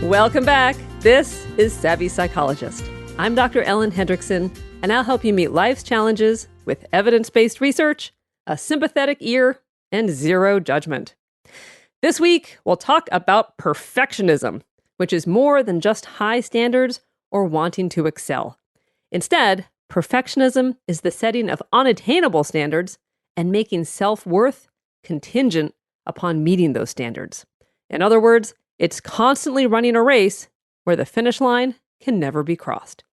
Welcome back. This is Savvy Psychologist. I'm Dr. Ellen Hendriksen, and I'll help you meet life's challenges with evidence-based research, a sympathetic ear, and zero judgment. This week, we'll talk about perfectionism, which is more than just high standards or wanting to excel. Instead, perfectionism is the setting of unattainable standards and making self-worth contingent upon meeting those standards. In other words, it's constantly running a race where the finish line can never be crossed.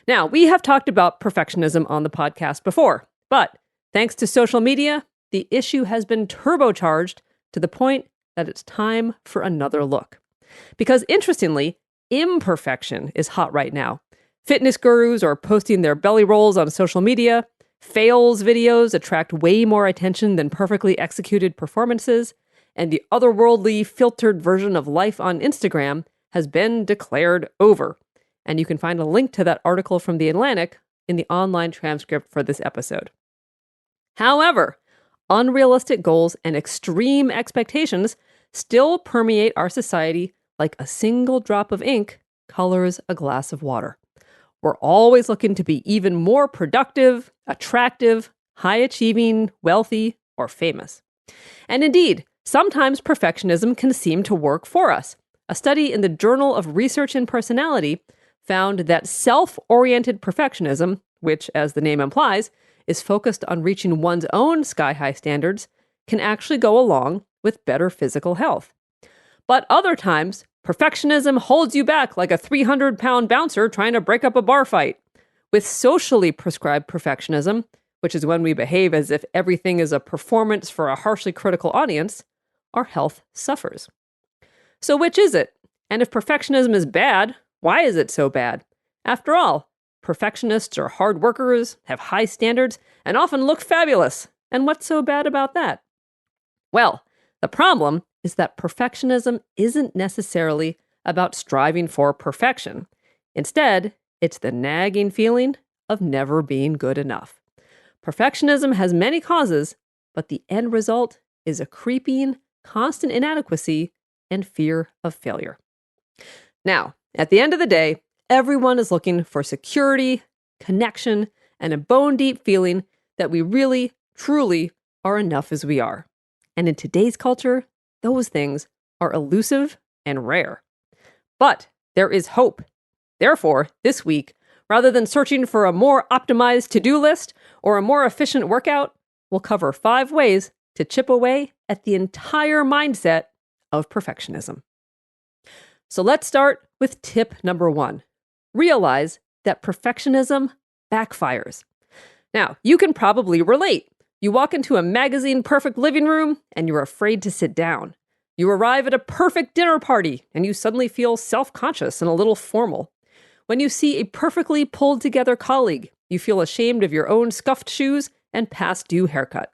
Now, we have talked about perfectionism on the podcast before, but thanks to social media, the issue has been turbocharged to the point that it's time for another look. Because interestingly, imperfection is hot right now. Fitness gurus are posting their belly rolls on social media. Fails videos attract way more attention than perfectly executed performances. And the otherworldly filtered version of life on Instagram has been declared over. And you can find a link to that article from The Atlantic in the online transcript for this episode. However, unrealistic goals and extreme expectations still permeate our society like a single drop of ink colors a glass of water. We're always looking to be even more productive, attractive, high-achieving, wealthy, or famous. And indeed, sometimes perfectionism can seem to work for us. A study in the Journal of Research and Personality found that self-oriented perfectionism, which, as the name implies, is focused on reaching one's own sky-high standards, can actually go along with better physical health. But other times, perfectionism holds you back like a 300-pound bouncer trying to break up a bar fight. With socially prescribed perfectionism, which is when we behave as if everything is a performance for a harshly critical audience, our health suffers. So which is it? And if perfectionism is bad, why is it so bad? After all, perfectionists are hard workers, have high standards, and often look fabulous. And what's so bad about that? Well, the problem is that perfectionism isn't necessarily about striving for perfection. Instead, it's the nagging feeling of never being good enough. Perfectionism has many causes, but the end result is a creeping, constant inadequacy and fear of failure. Now, at the end of the day, everyone is looking for security, connection, and a bone-deep feeling that we really, truly are enough as we are. And in today's culture, those things are elusive and rare. But there is hope. Therefore, this week, rather than searching for a more optimized to-do list or a more efficient workout, we'll cover 5 ways to chip away at the entire mindset of perfectionism. So let's start with tip number 1. Realize that perfectionism backfires. Now, you can probably relate. You walk into a magazine-perfect living room and you're afraid to sit down. You arrive at a perfect dinner party and you suddenly feel self-conscious and a little formal. When you see a perfectly pulled-together colleague, you feel ashamed of your own scuffed shoes and past-due haircut.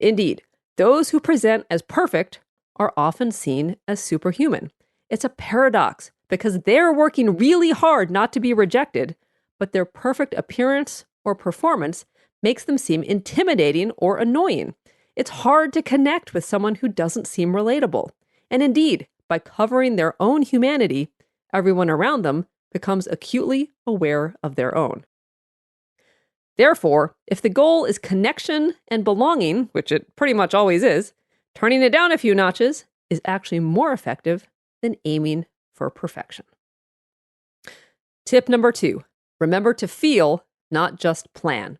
Indeed, those who present as perfect are often seen as superhuman. It's a paradox because they're working really hard not to be rejected, but their perfect appearance or performance makes them seem intimidating or annoying. It's hard to connect with someone who doesn't seem relatable. And indeed, by covering their own humanity, everyone around them becomes acutely aware of their own. Therefore, if the goal is connection and belonging, which it pretty much always is, turning it down a few notches is actually more effective than aiming for perfection. Tip number 2, remember to feel, not just plan.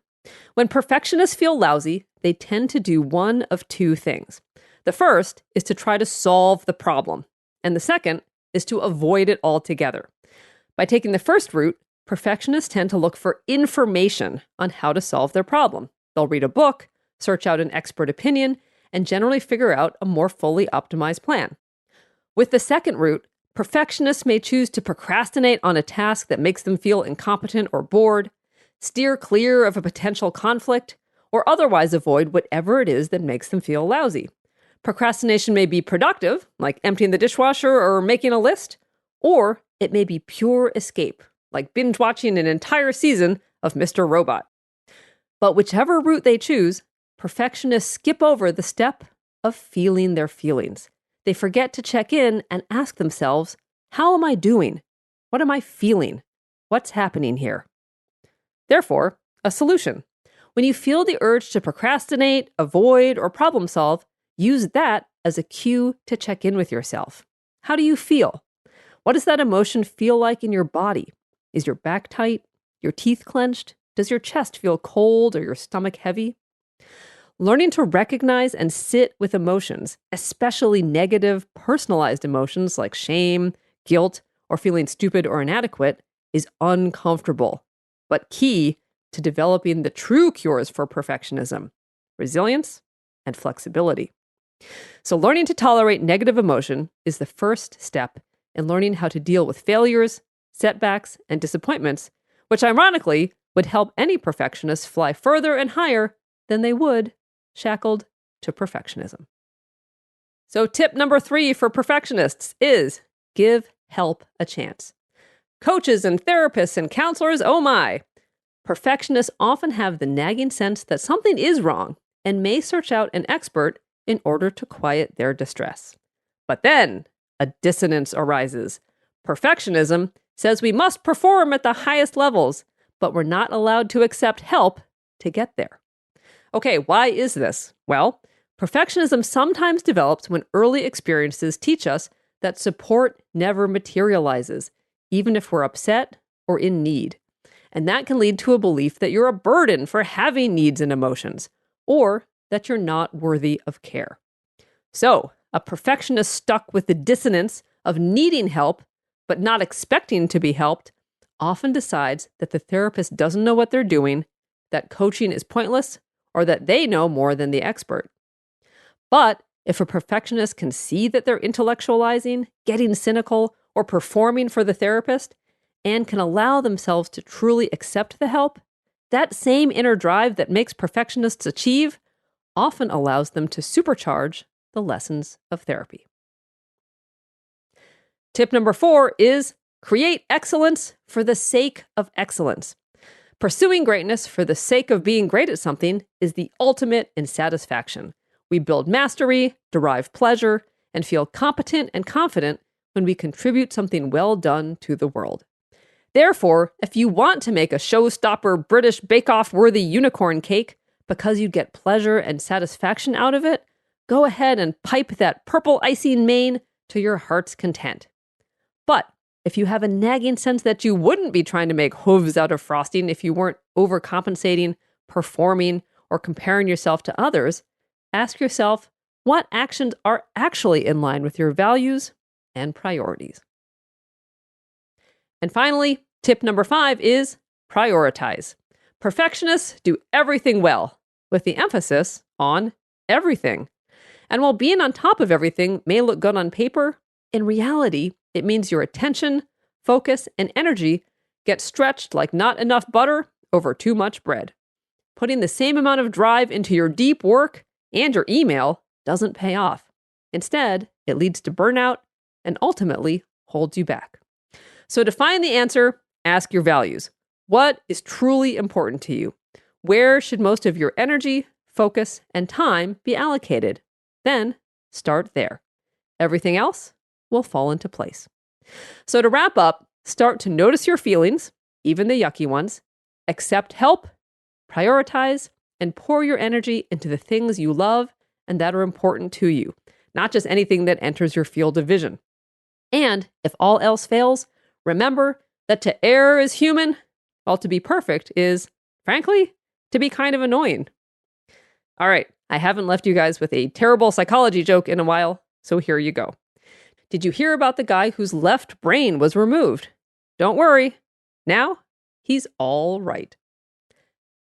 When perfectionists feel lousy, they tend to do one of 2 things. The first is to try to solve the problem, and the second is to avoid it altogether. By taking the first route, perfectionists tend to look for information on how to solve their problem. They'll read a book, search out an expert opinion, and generally figure out a more fully optimized plan. With the second route, perfectionists may choose to procrastinate on a task that makes them feel incompetent or bored, steer clear of a potential conflict, or otherwise avoid whatever it is that makes them feel lousy. Procrastination may be productive, like emptying the dishwasher or making a list, or it may be pure escape, like binge watching an entire season of Mr. Robot. But whichever route they choose, perfectionists skip over the step of feeling their feelings. They forget to check in and ask themselves, How am I doing? What am I feeling? What's happening here? Therefore, a solution. When you feel the urge to procrastinate, avoid, or problem solve, use that as a cue to check in with yourself. How do you feel? What does that emotion feel like in your body? Is your back tight? Your teeth clenched? Does your chest feel cold or your stomach heavy? Learning to recognize and sit with emotions, especially negative, personalized emotions like shame, guilt, or feeling stupid or inadequate, is uncomfortable, but key to developing the true cures for perfectionism: resilience and flexibility. So learning to tolerate negative emotion is the first step in learning how to deal with failures, setbacks, and disappointments, which ironically would help any perfectionist fly further and higher than they would shackled to perfectionism. So tip number 3 for perfectionists is give help a chance. Coaches and therapists and counselors, oh my! Perfectionists often have the nagging sense that something is wrong and may search out an expert in order to quiet their distress. But then a dissonance arises. Perfectionism says we must perform at the highest levels, but we're not allowed to accept help to get there. Okay, why is this? Well, perfectionism sometimes develops when early experiences teach us that support never materializes, even if we're upset or in need. And that can lead to a belief that you're a burden for having needs and emotions, or that you're not worthy of care. So, a perfectionist stuck with the dissonance of needing help, but not expecting to be helped, often decides that the therapist doesn't know what they're doing, that coaching is pointless, or that they know more than the expert. But if a perfectionist can see that they're intellectualizing, getting cynical, or performing for the therapist, and can allow themselves to truly accept the help, that same inner drive that makes perfectionists achieve often allows them to supercharge the lessons of therapy. Tip number 4 is create excellence for the sake of excellence. Pursuing greatness for the sake of being great at something is the ultimate in satisfaction. We build mastery, derive pleasure, and feel competent and confident when we contribute something well done to the world. Therefore, if you want to make a showstopper British bake-off worthy unicorn cake because you get pleasure and satisfaction out of it, go ahead and pipe that purple icing mane to your heart's content. But if you have a nagging sense that you wouldn't be trying to make hooves out of frosting if you weren't overcompensating, performing, or comparing yourself to others, ask yourself what actions are actually in line with your values and priorities. And finally, tip number 5 is prioritize. Perfectionists do everything well, with the emphasis on everything. And while being on top of everything may look good on paper, in reality, it means your attention, focus, and energy get stretched like not enough butter over too much bread. Putting the same amount of drive into your deep work and your email doesn't pay off. Instead, it leads to burnout and ultimately holds you back. So to find the answer, ask your values. What is truly important to you? Where should most of your energy, focus, and time be allocated? Then start there. Everything else will fall into place. So to wrap up, start to notice your feelings, even the yucky ones, accept help, prioritize, and pour your energy into the things you love and that are important to you, not just anything that enters your field of vision. And if all else fails, remember that to err is human, while to be perfect is, frankly, to be kind of annoying. All right, I haven't left you guys with a terrible psychology joke in a while, so here you go. Did you hear about the guy whose left brain was removed? Don't worry. Now, he's all right.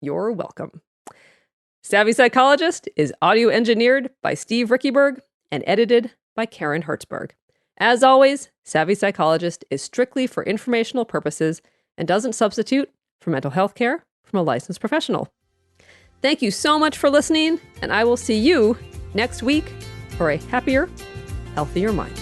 You're welcome. Savvy Psychologist is audio engineered by Steve Rickyberg and edited by Karen Hertzberg. As always, Savvy Psychologist is strictly for informational purposes and doesn't substitute for mental health care from a licensed professional. Thank you so much for listening, and I will see you next week for a happier, healthier mind.